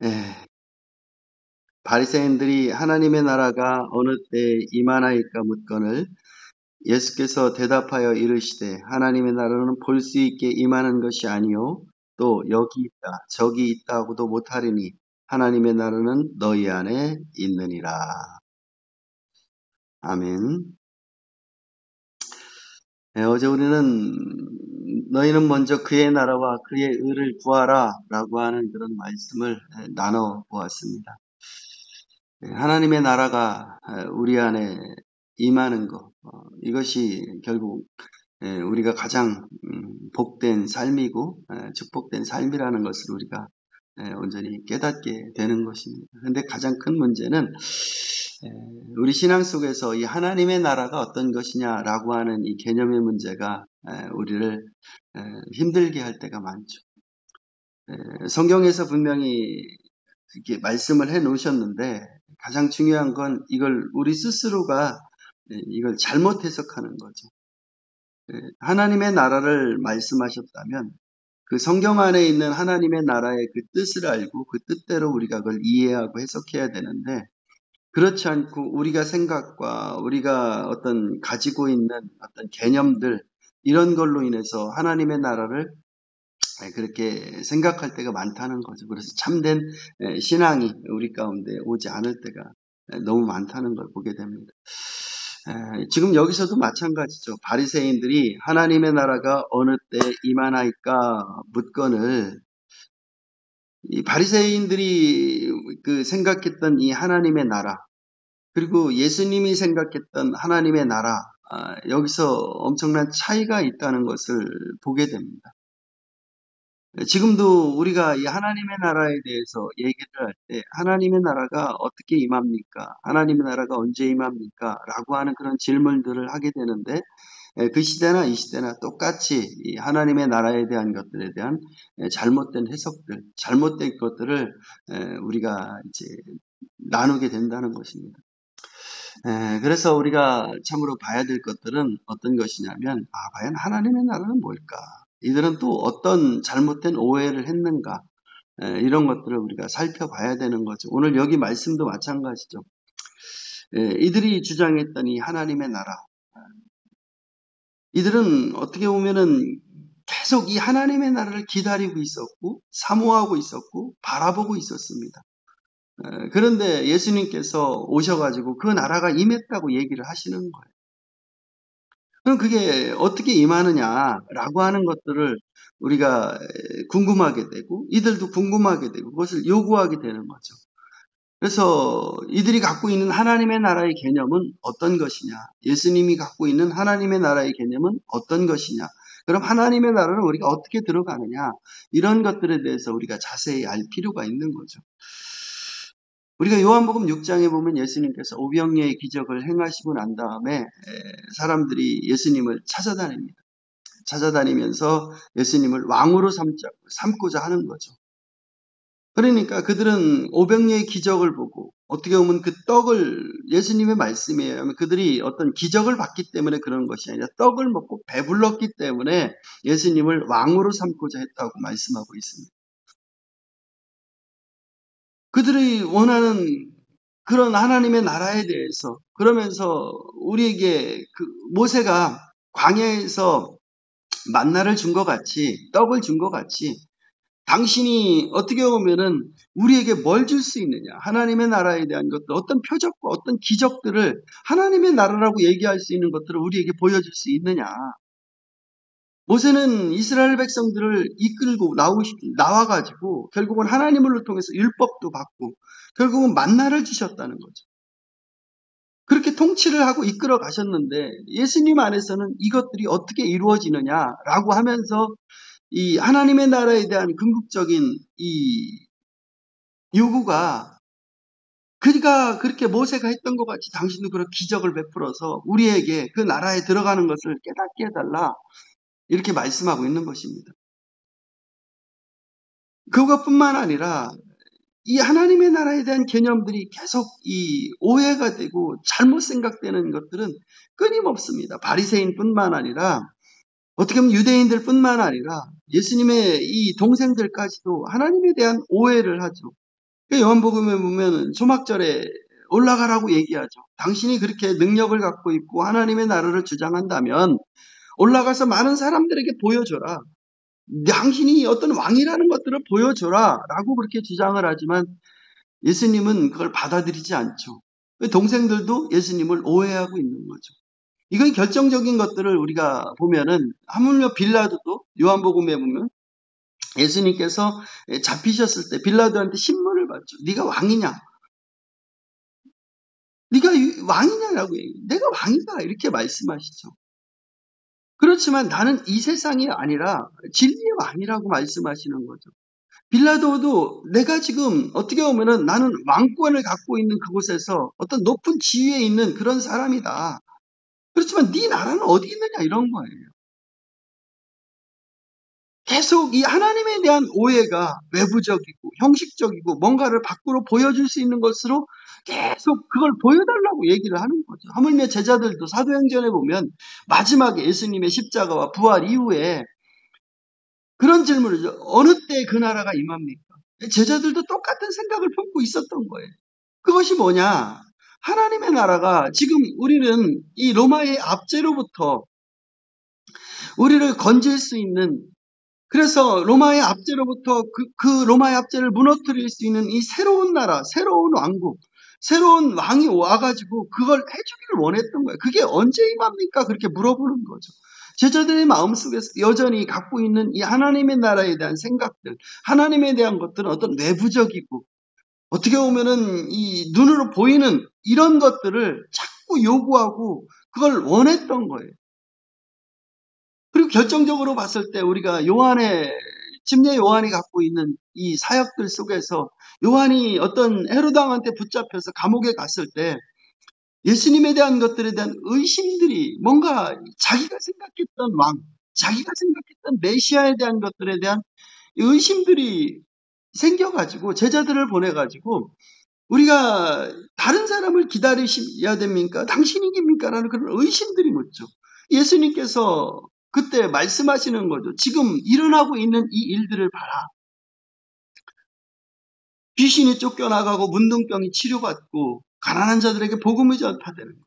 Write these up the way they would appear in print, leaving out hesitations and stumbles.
에, 바리새인들이 하나님의 나라가 어느 때에 임하나이까 묻거늘 예수께서 대답하여 이르시되 하나님의 나라는 볼 수 있게 임하는 것이 아니요 또 여기 있다 저기 있다 하고도 못하리니 하나님의 나라는 너희 안에 있느니라. 아멘. 어제 우리는 너희는 먼저 그의 나라와 그의 의를 구하라 라고 하는 그런 말씀을 나눠 보았습니다. 하나님의 나라가 우리 안에 임하는 것, 이것이 결국 우리가 가장 복된 삶이고 축복된 삶이라는 것을 우리가 온전히 깨닫게 되는 것입니다. 그런데 가장 큰 문제는 우리 신앙 속에서 이 하나님의 나라가 어떤 것이냐라고 하는 이 개념의 문제가 우리를 힘들게 할 때가 많죠. 성경에서 분명히 이렇게 말씀을 해 놓으셨는데 가장 중요한 건 이걸 우리 스스로가 이걸 잘못 해석하는 거죠. 하나님의 나라를 말씀하셨다면 그 성경 안에 있는 하나님의 나라의 그 뜻을 알고 그 뜻대로 우리가 그걸 이해하고 해석해야 되는데 그렇지 않고 우리가 생각과 우리가 어떤 가지고 있는 어떤 개념들 이런 걸로 인해서 하나님의 나라를 그렇게 생각할 때가 많다는 거죠. 그래서 참된 신앙이 우리 가운데 오지 않을 때가 너무 많다는 걸 보게 됩니다. 지금 여기서도 마찬가지죠. 바리새인들이 하나님의 나라가 어느 때 임하나이까 묻거늘 이 바리새인들이 그 생각했던 이 하나님의 나라 그리고 예수님이 생각했던 하나님의 나라 여기서 엄청난 차이가 있다는 것을 보게 됩니다. 지금도 우리가 이 하나님의 나라에 대해서 얘기를 할 때 하나님의 나라가 어떻게 임합니까? 하나님의 나라가 언제 임합니까? 라고 하는 그런 질문들을 하게 되는데 그 시대나 이 시대나 똑같이 이 하나님의 나라에 대한 것들에 대한 잘못된 해석들, 잘못된 것들을 우리가 이제 나누게 된다는 것입니다. 그래서 우리가 참으로 봐야 될 것들은 어떤 것이냐면 과연 하나님의 나라는 뭘까? 이들은 또 어떤 잘못된 오해를 했는가? 이런 것들을 우리가 살펴봐야 되는 거죠. 오늘 여기 말씀도 마찬가지죠. 이들이 주장했던 이 하나님의 나라. 이들은 어떻게 보면은 계속 이 하나님의 나라를 기다리고 있었고, 사모하고 있었고, 바라보고 있었습니다. 그런데 예수님께서 오셔가지고 그 나라가 임했다고 얘기를 하시는 거예요. 그럼 그게 어떻게 임하느냐라고 하는 것들을 우리가 궁금하게 되고 이들도 궁금하게 되고 그것을 요구하게 되는 거죠. 그래서 이들이 갖고 있는 하나님의 나라의 개념은 어떤 것이냐? 예수님이 갖고 있는 하나님의 나라의 개념은 어떤 것이냐? 그럼 하나님의 나라를 우리가 어떻게 들어가느냐? 이런 것들에 대해서 우리가 자세히 알 필요가 있는 거죠. 우리가 요한복음 6장에 보면 예수님께서 오병이의 기적을 행하시고 난 다음에 사람들이 예수님을 찾아다닙니다. 찾아다니면서 예수님을 왕으로 삼고자 하는 거죠. 그러니까 그들은 오병이의 기적을 보고 어떻게 보면 그 떡을 예수님의 말씀이에요. 그들이 어떤 기적을 봤기 때문에 그런 것이 아니라 떡을 먹고 배불렀기 때문에 예수님을 왕으로 삼고자 했다고 말씀하고 있습니다. 그들이 원하는 그런 하나님의 나라에 대해서 그러면서 우리에게 그 모세가 광야에서 만나를 준 것 같이 떡을 준 것 같이 당신이 어떻게 보면은 우리에게 뭘 줄 수 있느냐 하나님의 나라에 대한 것들 어떤 표적과 어떤 기적들을 하나님의 나라라고 얘기할 수 있는 것들을 우리에게 보여줄 수 있느냐. 모세는 이스라엘 백성들을 이끌고 나와가지고 결국은 하나님을 통해서 율법도 받고 결국은 만나를 주셨다는 거죠. 그렇게 통치를 하고 이끌어 가셨는데 예수님 안에서는 이것들이 어떻게 이루어지느냐라고 하면서 이 하나님의 나라에 대한 궁극적인 이 요구가 그가 그렇게 모세가 했던 것 같이 당신도 그런 기적을 베풀어서 우리에게 그 나라에 들어가는 것을 깨닫게 해달라 이렇게 말씀하고 있는 것입니다. 그것뿐만 아니라 이 하나님의 나라에 대한 개념들이 계속 이 오해가 되고 잘못 생각되는 것들은 끊임없습니다. 바리새인뿐만 아니라 어떻게 보면 유대인들뿐만 아니라 예수님의 이 동생들까지도 하나님에 대한 오해를 하죠. 요한복음에 보면 초막절에 올라가라고 얘기하죠. 당신이 그렇게 능력을 갖고 있고 하나님의 나라를 주장한다면 올라가서 많은 사람들에게 보여줘라. 당신이 어떤 왕이라는 것들을 보여줘라 라고 그렇게 주장을 하지만 예수님은 그걸 받아들이지 않죠. 동생들도 예수님을 오해하고 있는 거죠. 이건 결정적인 것들을 우리가 보면은 하물며 빌라도도 요한복음에 보면 예수님께서 잡히셨을 때 빌라도한테 신문을 받죠. 네가 왕이냐? 네가 왕이냐라고 얘기해요. 내가 왕이다 이렇게 말씀하시죠. 그렇지만 나는 이 세상이 아니라 진리의 왕이라고 말씀하시는 거죠. 빌라도도 내가 지금 어떻게 보면은 나는 왕권을 갖고 있는 그곳에서 어떤 높은 지위에 있는 그런 사람이다. 그렇지만 네 나라는 어디 있느냐 이런 거예요. 계속 이 하나님에 대한 오해가 외부적이고 형식적이고 뭔가를 밖으로 보여줄 수 있는 것으로 계속 그걸 보여달라고 얘기를 하는 거죠. 하물며 제자들도 사도행전에 보면 마지막에 예수님의 십자가와 부활 이후에 그런 질문을 하죠. 어느 때 그 나라가 임합니까? 제자들도 똑같은 생각을 품고 있었던 거예요. 그것이 뭐냐? 하나님의 나라가 지금 우리는 이 로마의 압제로부터 우리를 건질 수 있는 그래서 로마의 압제로부터 그 로마의 압제를 무너뜨릴 수 있는 이 새로운 나라, 새로운 왕국, 새로운 왕이 와가지고 그걸 해주기를 원했던 거예요. 그게 언제 임합니까? 그렇게 물어보는 거죠. 제자들의 마음속에서 여전히 갖고 있는 이 하나님의 나라에 대한 생각들, 하나님에 대한 것들은 어떤 외부적이고 어떻게 보면은 이 눈으로 보이는 이런 것들을 자꾸 요구하고 그걸 원했던 거예요. 그리고 결정적으로 봤을 때 우리가 침례 요한이 갖고 있는 이 사역들 속에서 요한이 어떤 헤로당한테 붙잡혀서 감옥에 갔을 때 예수님에 대한 것들에 대한 의심들이 뭔가 자기가 생각했던 왕, 자기가 생각했던 메시아에 대한 것들에 대한 의심들이 생겨가지고 제자들을 보내가지고 우리가 다른 사람을 기다리셔야 됩니까? 당신이깁니까? 라는 그런 의심들이 묻죠. 예수님께서 그때 말씀하시는 거죠. 지금 일어나고 있는 이 일들을 봐라. 귀신이 쫓겨나가고 문둥병이 치료받고 가난한 자들에게 복음이 전파되는 거.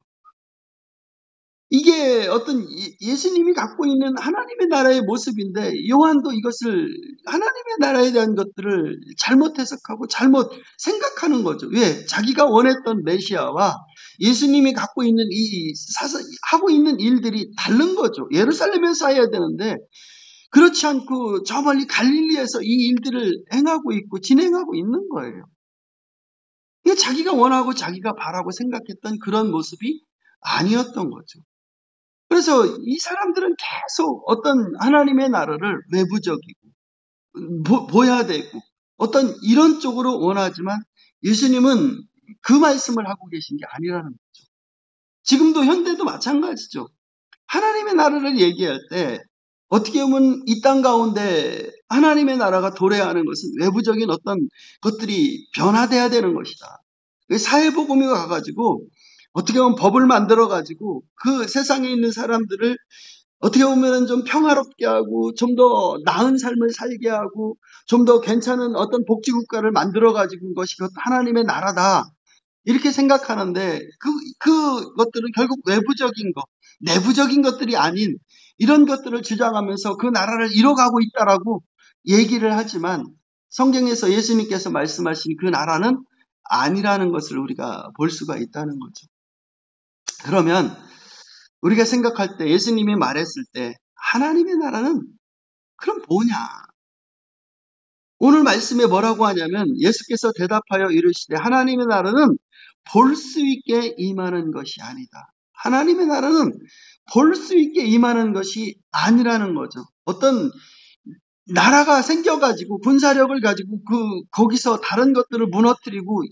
이게 어떤 예수님이 갖고 있는 하나님의 나라의 모습인데 요한도 이것을 하나님의 나라에 대한 것들을 잘못 해석하고 잘못 생각하는 거죠. 왜? 자기가 원했던 메시아와 예수님이 갖고 있는 하고 있는 일들이 다른 거죠. 예루살렘에서 해야 되는데 그렇지 않고 저 멀리 갈릴리에서 이 일들을 행하고 있고 진행하고 있는 거예요. 이게 자기가 원하고 자기가 바라고 생각했던 그런 모습이 아니었던 거죠. 그래서 이 사람들은 계속 어떤 하나님의 나라를 외부적이고 보여야 되고 어떤 이런 쪽으로 원하지만 예수님은 그 말씀을 하고 계신 게 아니라는 거죠. 지금도 현대도 마찬가지죠. 하나님의 나라를 얘기할 때 어떻게 보면 이 땅 가운데 하나님의 나라가 도래하는 것은 외부적인 어떤 것들이 변화돼야 되는 것이다. 사회복음이 가가지고 어떻게 보면 법을 만들어가지고 그 세상에 있는 사람들을 어떻게 보면 좀 평화롭게 하고 좀 더 나은 삶을 살게 하고 좀 더 괜찮은 어떤 복지국가를 만들어가지고 것이 그것도 하나님의 나라다. 이렇게 생각하는데 그것들은 결국 외부적인 것, 내부적인 것들이 아닌 이런 것들을 주장하면서 그 나라를 이뤄가고 있다라고 얘기를 하지만 성경에서 예수님께서 말씀하신 그 나라는 아니라는 것을 우리가 볼 수가 있다는 거죠. 그러면 우리가 생각할 때 예수님이 말했을 때 하나님의 나라는 그럼 뭐냐? 오늘 말씀에 뭐라고 하냐면 예수께서 대답하여 이르시되 하나님의 나라는 볼 수 있게 임하는 것이 아니다. 하나님의 나라는 볼 수 있게 임하는 것이 아니라는 거죠. 어떤 나라가 생겨가지고 군사력을 가지고 거기서 다른 것들을 무너뜨리고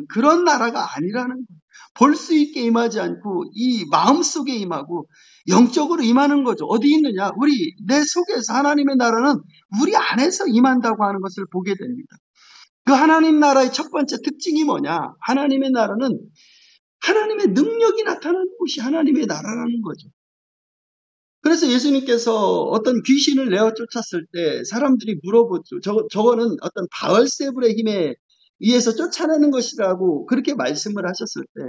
그런 나라가 아니라는 거예요. 볼 수 있게 임하지 않고 이 마음속에 임하고 영적으로 임하는 거죠. 어디 있느냐? 내 속에서 하나님의 나라는 우리 안에서 임한다고 하는 것을 보게 됩니다. 그 하나님 나라의 첫 번째 특징이 뭐냐? 하나님의 나라는 하나님의 능력이 나타나는 곳이 하나님의 나라라는 거죠. 그래서 예수님께서 어떤 귀신을 내어 쫓았을 때 사람들이 물어보죠. 저거는 어떤 바알세불의 힘에 위해서 쫓아내는 것이라고 그렇게 말씀을 하셨을 때,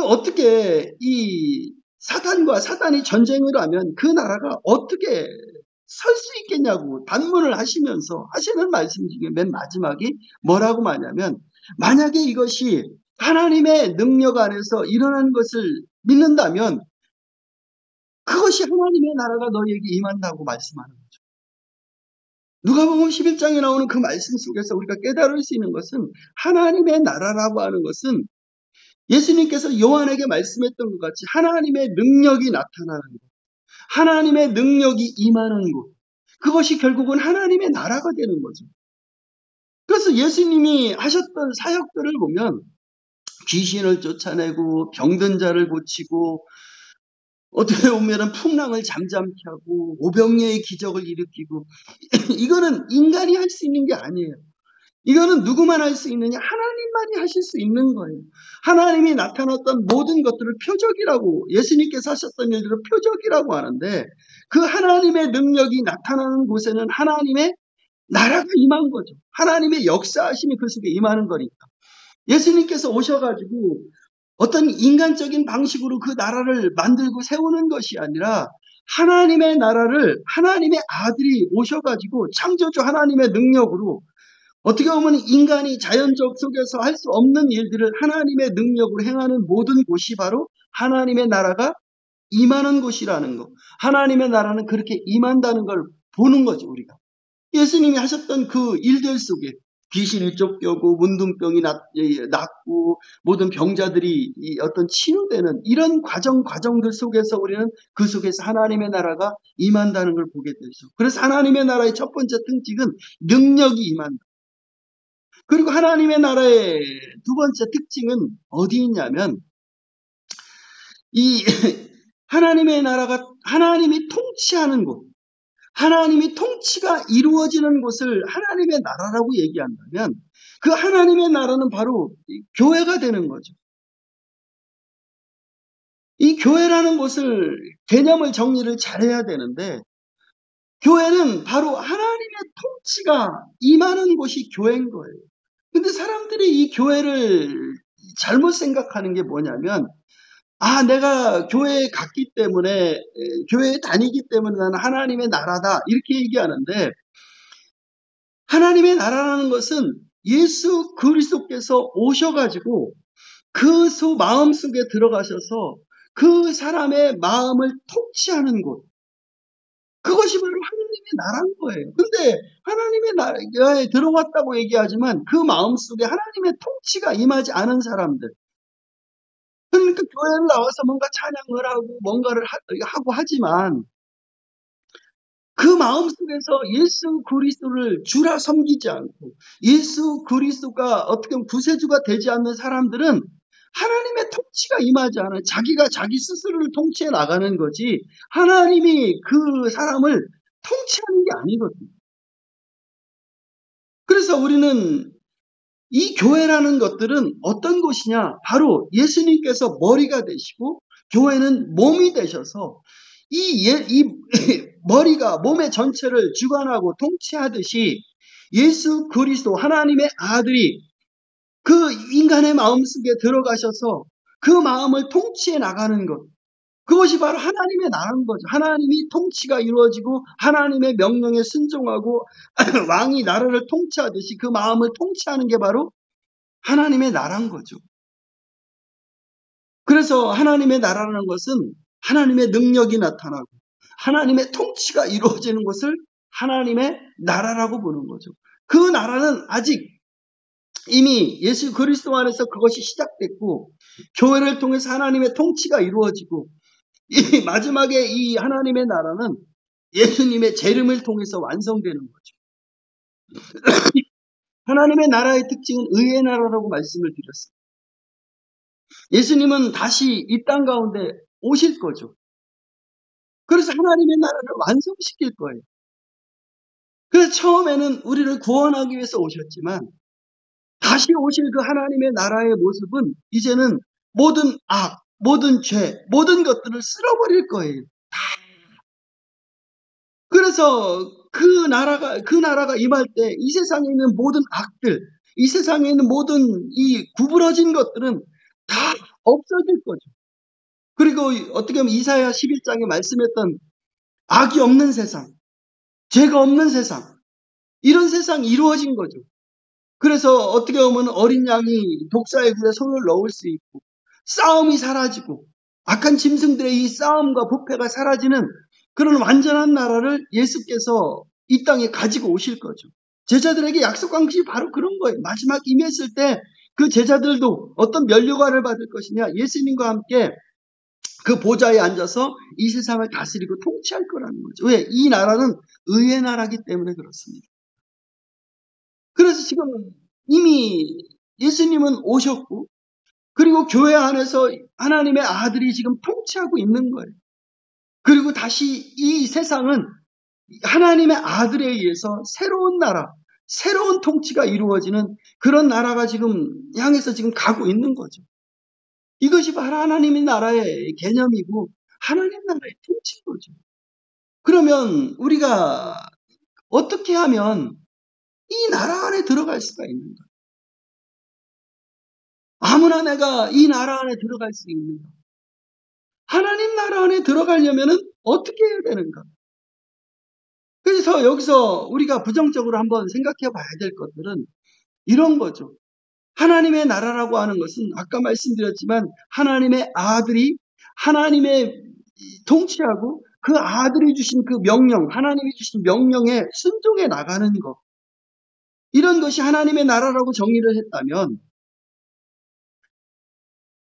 어떻게 이 사단과 사단이 전쟁을 하면 그 나라가 어떻게 설 수 있겠냐고 단문을 하시면서 하시는 말씀 중에 맨 마지막이 뭐라고 말하냐면, 만약에 이것이 하나님의 능력 안에서 일어난 것을 믿는다면 그것이 하나님의 나라가 너희에게 임한다고 말씀하는 거죠. 누가복음 11장에 나오는 그 말씀 속에서 우리가 깨달을 수 있는 것은, 하나님의 나라라고 하는 것은 예수님께서 요한에게 말씀했던 것 같이 하나님의 능력이 나타나는 것, 하나님의 능력이 임하는 곳, 그것이 결국은 하나님의 나라가 되는 거죠. 그래서 예수님이 하셨던 사역들을 보면 귀신을 쫓아내고 병든 자를 고치고 어떻게 보면 풍랑을 잠잠케 하고 오병이어의 기적을 일으키고 이거는 인간이 할 수 있는 게 아니에요. 이거는 누구만 할 수 있느냐? 하나님만이 하실 수 있는 거예요. 하나님이 나타났던 모든 것들을 표적이라고, 예수님께서 하셨던 일들을 표적이라고 하는데, 그 하나님의 능력이 나타나는 곳에는 하나님의 나라가 임한 거죠. 하나님의 역사하심이 그 속에 임하는 거니까. 예수님께서 오셔가지고 어떤 인간적인 방식으로 그 나라를 만들고 세우는 것이 아니라, 하나님의 나라를 하나님의 아들이 오셔가지고 창조주 하나님의 능력으로, 어떻게 보면 인간이 자연적 속에서 할 수 없는 일들을 하나님의 능력으로 행하는 모든 곳이 바로 하나님의 나라가 임하는 곳이라는 거. 하나님의 나라는 그렇게 임한다는 걸 보는 거죠, 우리가. 예수님이 하셨던 그 일들 속에 귀신이 쫓겨고 문둥병이 낫고 모든 병자들이 어떤 치유되는 이런 과정들 속에서 우리는 그 속에서 하나님의 나라가 임한다는 걸 보게 되죠. 그래서 하나님의 나라의 첫 번째 특징은 능력이 임한다. 그리고 하나님의 나라의 두 번째 특징은 어디 있냐면, 이 하나님의 나라가 하나님이 통치하는 곳, 하나님이 통치가 이루어지는 곳을 하나님의 나라라고 얘기한다면, 그 하나님의 나라는 바로 교회가 되는 거죠. 이 교회라는 곳을 개념을 정리를 잘해야 되는데, 교회는 바로 하나님의 통치가 임하는 곳이 교회인 거예요. 근데 사람들이 이 교회를 잘못 생각하는 게 뭐냐면, 내가 교회에 갔기 때문에, 교회에 다니기 때문에 나는 하나님의 나라다, 이렇게 얘기하는데, 하나님의 나라라는 것은 예수 그리스도께서 오셔가지고 그 마음 속에 들어가셔서 그 사람의 마음을 통치하는 곳, 그것이 바로 하나님의 나라인 거예요. 근데 하나님의 나라에 들어왔다고 얘기하지만 그 마음 속에 하나님의 통치가 임하지 않은 사람들, 그러니까 교회를 나와서 뭔가 찬양을 하고 뭔가를 하고 하지만 그 마음속에서 예수 그리스도를 주라 섬기지 않고 예수 그리스도가 어떻게 보면 구세주가 되지 않는 사람들은 하나님의 통치가 임하지 않아요. 자기가 자기 스스로를 통치해 나가는 거지 하나님이 그 사람을 통치하는 게 아니거든요. 그래서 우리는 이 교회라는 것들은 어떤 곳이냐? 바로 예수님께서 머리가 되시고 교회는 몸이 되셔서 이 머리가 몸의 전체를 주관하고 통치하듯이 예수 그리스도 하나님의 아들이 그 인간의 마음속에 들어가셔서 그 마음을 통치해 나가는 것, 그것이 바로 하나님의 나라인 거죠. 하나님이 통치가 이루어지고 하나님의 명령에 순종하고 왕이 나라를 통치하듯이 그 마음을 통치하는 게 바로 하나님의 나라인 거죠. 그래서 하나님의 나라라는 것은 하나님의 능력이 나타나고 하나님의 통치가 이루어지는 것을 하나님의 나라라고 보는 거죠. 그 나라는 아직 이미 예수 그리스도 안에서 그것이 시작됐고 교회를 통해서 하나님의 통치가 이루어지고 이 마지막에 이 하나님의 나라는 예수님의 재림을 통해서 완성되는 거죠. 하나님의 나라의 특징은 의의 나라라고 말씀을 드렸습니다. 예수님은 다시 이 땅 가운데 오실 거죠. 그래서 하나님의 나라를 완성시킬 거예요. 그래서 처음에는 우리를 구원하기 위해서 오셨지만 다시 오실 그 하나님의 나라의 모습은 이제는 모든 악, 모든 죄, 모든 것들을 쓸어버릴 거예요. 그래서 그 나라가 임할 때 이 세상에 있는 모든 악들, 이 세상에 있는 모든 이 구부러진 것들은 다 없어질 거죠. 그리고 어떻게 보면 이사야 11장에 말씀했던 악이 없는 세상, 죄가 없는 세상, 이런 세상이 이루어진 거죠. 그래서 어떻게 보면 어린 양이 독사의 굴에 손을 넣을 수 있고, 싸움이 사라지고, 악한 짐승들의 이 싸움과 부패가 사라지는 그런 완전한 나라를 예수께서 이 땅에 가지고 오실 거죠. 제자들에게 약속한 것이 바로 그런 거예요. 마지막 임했을 때 그 제자들도 어떤 면류관을 받을 것이냐, 예수님과 함께 그 보좌에 앉아서 이 세상을 다스리고 통치할 거라는 거죠. 왜? 이 나라는 의의 나라기 때문에 그렇습니다. 그래서 지금 이미 예수님은 오셨고, 그리고 교회 안에서 하나님의 아들이 지금 통치하고 있는 거예요. 그리고 다시 이 세상은 하나님의 아들에 의해서 새로운 나라, 새로운 통치가 이루어지는 그런 나라가 지금 향해서 지금 가고 있는 거죠. 이것이 바로 하나님의 나라의 개념이고 하나님 나라의 통치인 거죠. 그러면 우리가 어떻게 하면 이 나라 안에 들어갈 수가 있는가? 아무나 내가 이 나라 안에 들어갈 수 있는가? 하나님 나라 안에 들어가려면 어떻게 해야 되는가? 그래서 여기서 우리가 부정적으로 한번 생각해 봐야 될 것들은 이런 거죠. 하나님의 나라라고 하는 것은 아까 말씀드렸지만 하나님의 아들이 하나님의 통치하고 그 아들이 주신 그 명령, 하나님이 주신 명령에 순종해 나가는 것. 이런 것이 하나님의 나라라고 정의를 했다면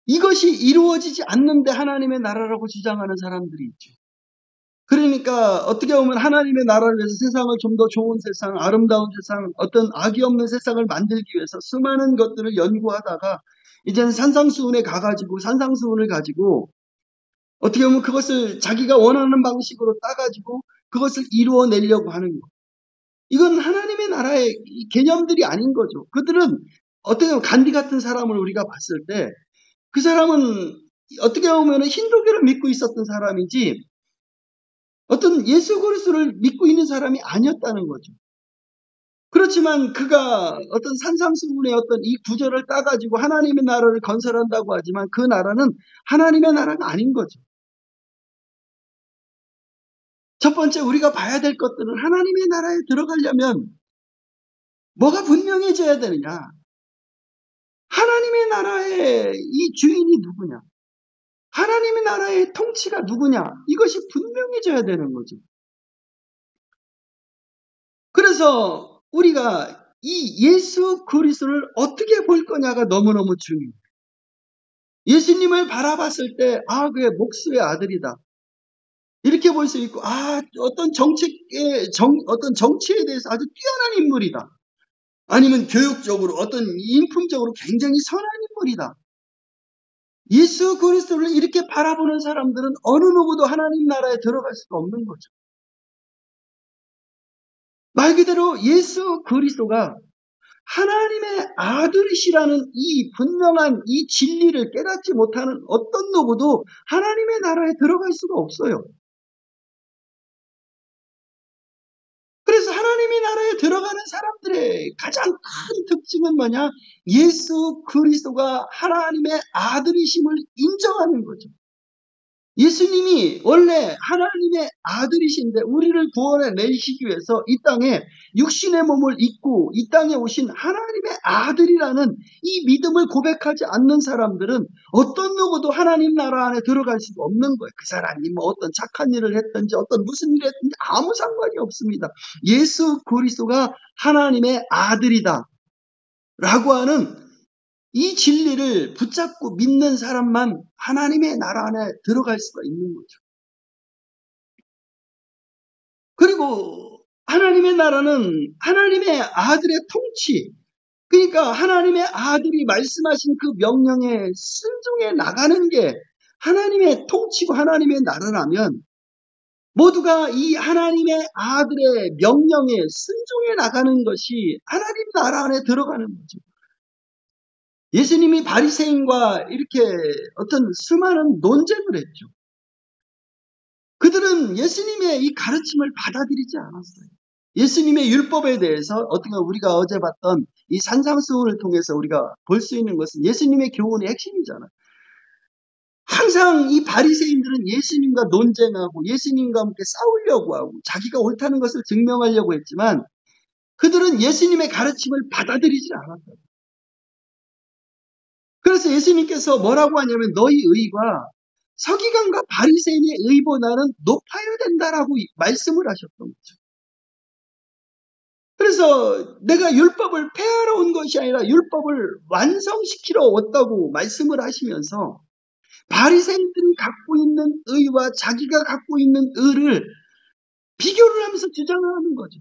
이것이 이루어지지 않는데 하나님의 나라라고 주장하는 사람들이 있죠. 그러니까 어떻게 보면 하나님의 나라를 위해서 세상을 좀 더 좋은 세상, 아름다운 세상, 어떤 악이 없는 세상을 만들기 위해서 수많은 것들을 연구하다가 이제는 산상수훈에 가가지고 산상수훈을 가지고 어떻게 보면 그것을 자기가 원하는 방식으로 따가지고 그것을 이루어내려고 하는 것. 이건 하나님의 나라의 개념들이 아닌 거죠. 그들은 어떻게 보면 간디 같은 사람을 우리가 봤을 때 그 사람은 어떻게 보면 힌두교를 믿고 있었던 사람이지 어떤 예수 그리스도를 믿고 있는 사람이 아니었다는 거죠. 그렇지만 그가 어떤 산상수훈의 어떤 이 구절을 따가지고 하나님의 나라를 건설한다고 하지만 그 나라는 하나님의 나라가 아닌 거죠. 첫 번째 우리가 봐야 될 것들은 하나님의 나라에 들어가려면 뭐가 분명해져야 되느냐. 하나님의 나라의 이 주인이 누구냐. 하나님의 나라의 통치가 누구냐. 이것이 분명해져야 되는 거죠. 그래서 우리가 이 예수 그리스도를 어떻게 볼 거냐가 너무너무 중요해요. 예수님을 바라봤을 때 그의 목수의 아들이다. 이렇게 볼 수 있고 어떤 어떤 정치에 대해서 아주 뛰어난 인물이다. 아니면 교육적으로 어떤 인품적으로 굉장히 선한 인물이다. 예수 그리스도를 이렇게 바라보는 사람들은 어느 누구도 하나님 나라에 들어갈 수가 없는 거죠. 말 그대로 예수 그리스도가 하나님의 아들이시라는 이 분명한 이 진리를 깨닫지 못하는 어떤 누구도 하나님의 나라에 들어갈 수가 없어요. 그래서 하나님의 나라에 들어가는 사람들의 가장 큰 특징은 뭐냐? 예수 그리스도가 하나님의 아들이심을 인정하는 거죠. 예수님이 원래 하나님의 아들이신데 우리를 구원해 내시기 위해서 이 땅에 육신의 몸을 입고 이 땅에 오신 하나님의 아들이라는 이 믿음을 고백하지 않는 사람들은 어떤 누구도 하나님 나라 안에 들어갈 수가 없는 거예요. 그 사람이 뭐 어떤 착한 일을 했든지 어떤 무슨 일을 했든지 아무 상관이 없습니다. 예수 그리스도가 하나님의 아들이다 라고 하는 이 진리를 붙잡고 믿는 사람만 하나님의 나라 안에 들어갈 수가 있는 거죠. 그리고 하나님의 나라는 하나님의 아들의 통치, 그러니까 하나님의 아들이 말씀하신 그 명령에 순종해 나가는 게 하나님의 통치고 하나님의 나라라면 모두가 이 하나님의 아들의 명령에 순종해 나가는 것이 하나님 나라 안에 들어가는 거죠. 예수님이 바리새인과 이렇게 어떤 수많은 논쟁을 했죠. 그들은 예수님의 이 가르침을 받아들이지 않았어요. 예수님의 율법에 대해서 어떻게 우리가 어제 봤던 이 산상수훈을 통해서 우리가 볼 수 있는 것은 예수님의 교훈의 핵심이잖아요. 항상 이 바리새인들은 예수님과 논쟁하고 예수님과 함께 싸우려고 하고 자기가 옳다는 것을 증명하려고 했지만 그들은 예수님의 가르침을 받아들이지 않았다. 그래서 예수님께서 뭐라고 하냐면 너희 의가 서기관과 바리새인의 의보다는 높아야 된다라고 말씀을 하셨던 거죠. 그래서 내가 율법을 폐하러 온 것이 아니라 율법을 완성시키러 왔다고 말씀을 하시면서 바리새인들이 갖고 있는 의와 자기가 갖고 있는 의를 비교를 하면서 주장하는 거죠.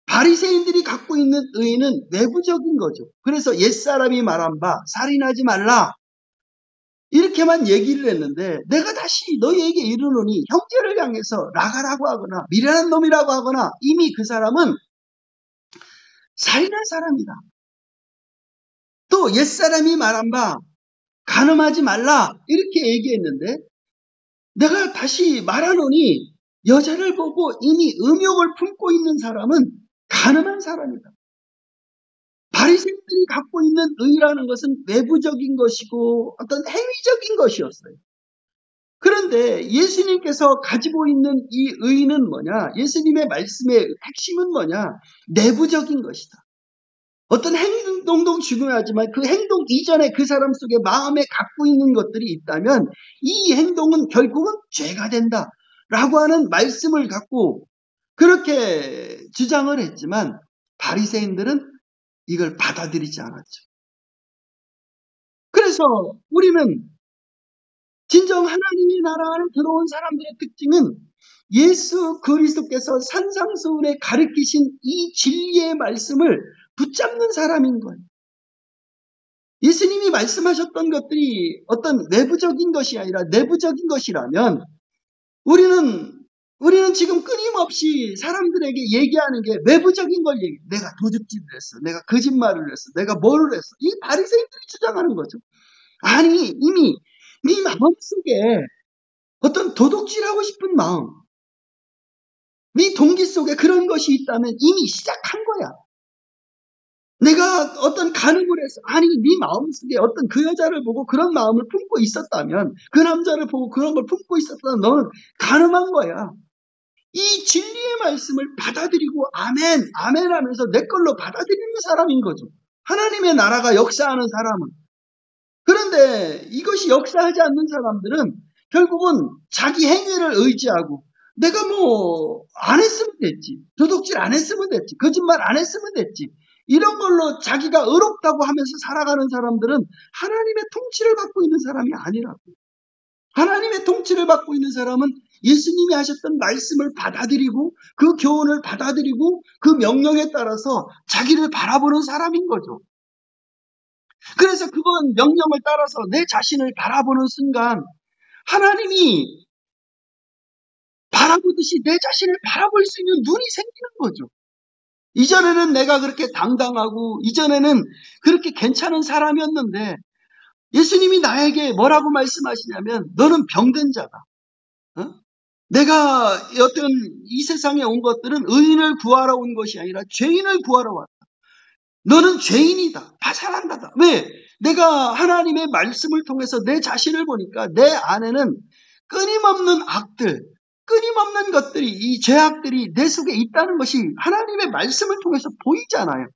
바리새인들이 갖고 있는 의는 내부적인 거죠. 그래서 옛사람이 말한 바 살인하지 말라 이렇게만 얘기를 했는데 내가 다시 너희에게 이르노니 형제를 향해서 나가라고 하거나 미련한 놈이라고 하거나 이미 그 사람은 살인한 사람이다. 또 옛사람이 말한 바 간음하지 말라 이렇게 얘기했는데 내가 다시 말하노니 여자를 보고 이미 음욕을 품고 있는 사람은 간음한 사람이다. 바리새인들이 갖고 있는 의라는 것은 내부적인 것이고 어떤 행위적인 것이었어요. 그런데 예수님께서 가지고 있는 이 의는 뭐냐? 예수님의 말씀의 핵심은 뭐냐? 내부적인 것이다. 어떤 행동도 중요하지만 그 행동 이전에 그 사람 속에 마음에 갖고 있는 것들이 있다면 이 행동은 결국은 죄가 된다라고 하는 말씀을 갖고 그렇게 주장을 했지만 바리새인들은 이걸 받아들이지 않았죠. 그래서 우리는 진정 하나님의 나라 안에 들어온 사람들의 특징은 예수 그리스도께서 산상수훈에 가르치신 이 진리의 말씀을 붙잡는 사람인 거예요. 예수님이 말씀하셨던 것들이 어떤 외부적인 것이 아니라 내부적인 것이라면 우리는 지금 끊임없이 사람들에게 얘기하는 게 외부적인 걸 얘기해. 내가 도둑질을 했어. 내가 거짓말을 했어. 내가 뭐를 했어. 이 바리새인들이 주장하는 거죠. 아니 이미 네 마음속에 어떤 도둑질하고 싶은 마음, 네 동기 속에 그런 것이 있다면 이미 시작한 거야. 내가 어떤 간음을 해서 아니 네 마음속에 어떤 그 여자를 보고 그런 마음을 품고 있었다면 그 남자를 보고 그런 걸 품고 있었다면 너는 간음한 거야. 이 진리의 말씀을 받아들이고 아멘 아멘 하면서 내 걸로 받아들이는 사람인 거죠. 하나님의 나라가 역사하는 사람은. 그런데 이것이 역사하지 않는 사람들은 결국은 자기 행위를 의지하고 내가 뭐 안 했으면 됐지. 도둑질 안 했으면 됐지. 거짓말 안 했으면 됐지. 이런 걸로 자기가 의롭다고 하면서 살아가는 사람들은 하나님의 통치를 받고 있는 사람이 아니라고. 하나님의 통치를 받고 있는 사람은 예수님이 하셨던 말씀을 받아들이고 그 교훈을 받아들이고 그 명령에 따라서 자기를 바라보는 사람인 거죠. 그래서 그건 명령을 따라서 내 자신을 바라보는 순간 하나님이 바라보듯이 내 자신을 바라볼 수 있는 눈이 생기는 거죠. 이전에는 내가 그렇게 당당하고 이전에는 그렇게 괜찮은 사람이었는데 예수님이 나에게 뭐라고 말씀하시냐면 너는 병든 자다. 어? 내가 어떤 이 세상에 온 것들은 의인을 구하러 온 것이 아니라 죄인을 구하러 왔다. 너는 죄인이다. 파산한다다. 왜? 내가 하나님의 말씀을 통해서 내 자신을 보니까 내 안에는 끊임없는 악들, 끊임없는 것들이 이 죄악들이 내 속에 있다는 것이 하나님의 말씀을 통해서 보이잖아요.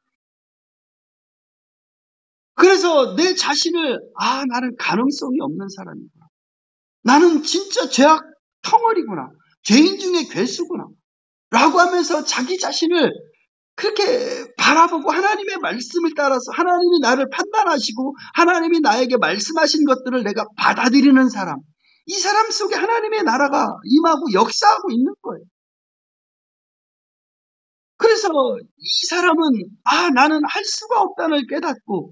그래서 내 자신을 나는 가능성이 없는 사람이구나. 나는 진짜 죄악 덩어리구나. 죄인 중에 괴수구나. 라고 하면서 자기 자신을 그렇게 바라보고 하나님의 말씀을 따라서 하나님이 나를 판단하시고 하나님이 나에게 말씀하신 것들을 내가 받아들이는 사람. 이 사람 속에 하나님의 나라가 임하고 역사하고 있는 거예요. 그래서 이 사람은 나는 할 수가 없다는 깨닫고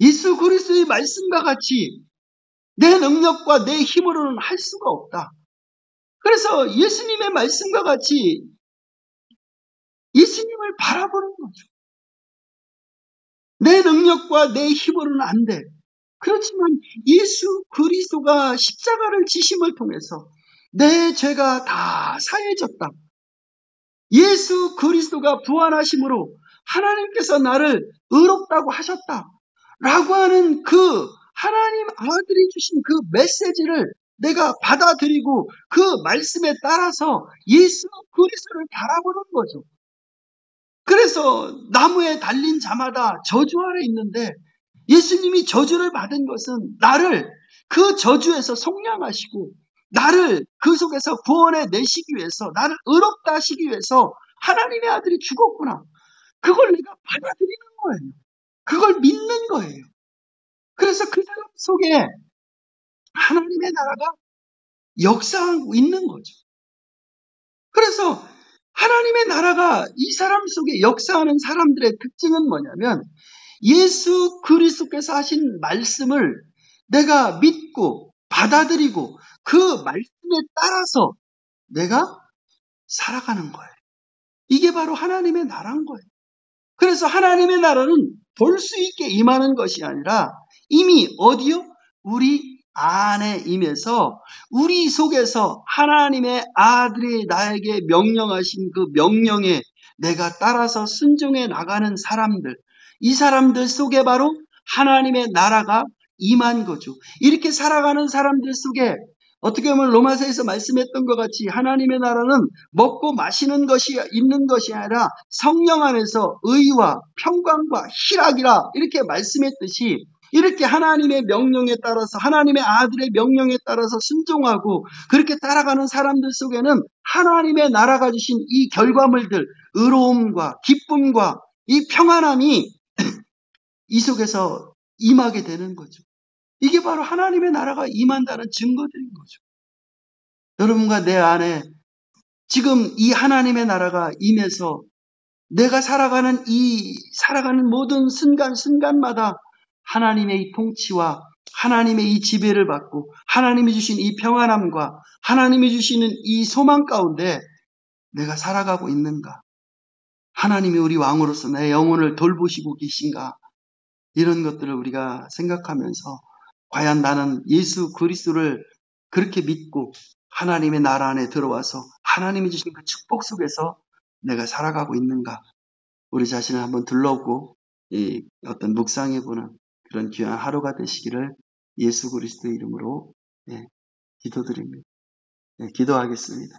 예수 그리스도의 말씀과 같이 내 능력과 내 힘으로는 할 수가 없다. 그래서 예수님의 말씀과 같이 예수님을 바라보는 거죠. 내 능력과 내 힘으로는 안 돼. 그렇지만 예수 그리스도가 십자가를 지심을 통해서 내 죄가 다 사해졌다. 예수 그리스도가 부활하심으로 하나님께서 나를 의롭다고 하셨다. 라고 하는 그 하나님 아들이 주신 그 메시지를 내가 받아들이고 그 말씀에 따라서 예수 그리스도를 바라보는 거죠. 그래서 나무에 달린 자마다 저주 아래 있는데 예수님이 저주를 받은 것은 나를 그 저주에서 속량하시고 나를 그 속에서 구원해 내시기 위해서 나를 의롭다 하시기 위해서 하나님의 아들이 죽었구나. 그걸 내가 받아들이는 거예요. 그걸 믿는 거예요. 그래서 그 사람 속에 하나님의 나라가 역사하고 있는 거죠. 그래서 하나님의 나라가 이 사람 속에 역사하는 사람들의 특징은 뭐냐면 예수 그리스도께서 하신 말씀을 내가 믿고 받아들이고 그 말씀에 따라서 내가 살아가는 거예요. 이게 바로 하나님의 나라인 거예요. 그래서 하나님의 나라는 볼 수 있게 임하는 것이 아니라 이미 어디요? 우리 안에 임해서 우리 속에서 하나님의 아들이 나에게 명령하신 그 명령에 내가 따라서 순종해 나가는 사람들, 이 사람들 속에 바로 하나님의 나라가 임한 거죠. 이렇게 살아가는 사람들 속에 어떻게 보면 로마서에서 말씀했던 것 같이 하나님의 나라는 먹고 마시는 것이 있는 것이 아니라 성령 안에서 의와 평강과 희락이라 이렇게 말씀했듯이 이렇게 하나님의 명령에 따라서 하나님의 아들의 명령에 따라서 순종하고 그렇게 따라가는 사람들 속에는 하나님의 나라가 주신 이 결과물들 의로움과 기쁨과 이 평안함이 이 속에서 임하게 되는 거죠. 이게 바로 하나님의 나라가 임한다는 증거들인 거죠. 여러분과 내 안에 지금 이 하나님의 나라가 임해서 내가 살아가는 모든 순간순간마다 하나님의 이 통치와 하나님의 이 지배를 받고 하나님이 주신 이 평안함과 하나님이 주시는 이 소망 가운데 내가 살아가고 있는가? 하나님이 우리 왕으로서 내 영혼을 돌보시고 계신가? 이런 것들을 우리가 생각하면서 과연 나는 예수 그리스도를 그렇게 믿고 하나님의 나라 안에 들어와서 하나님이 주신 그 축복 속에서 내가 살아가고 있는가? 우리 자신을 한번 둘러보고 어떤 묵상해보는 그런 귀한 하루가 되시기를 예수 그리스도의 이름으로 기도드립니다. 기도하겠습니다.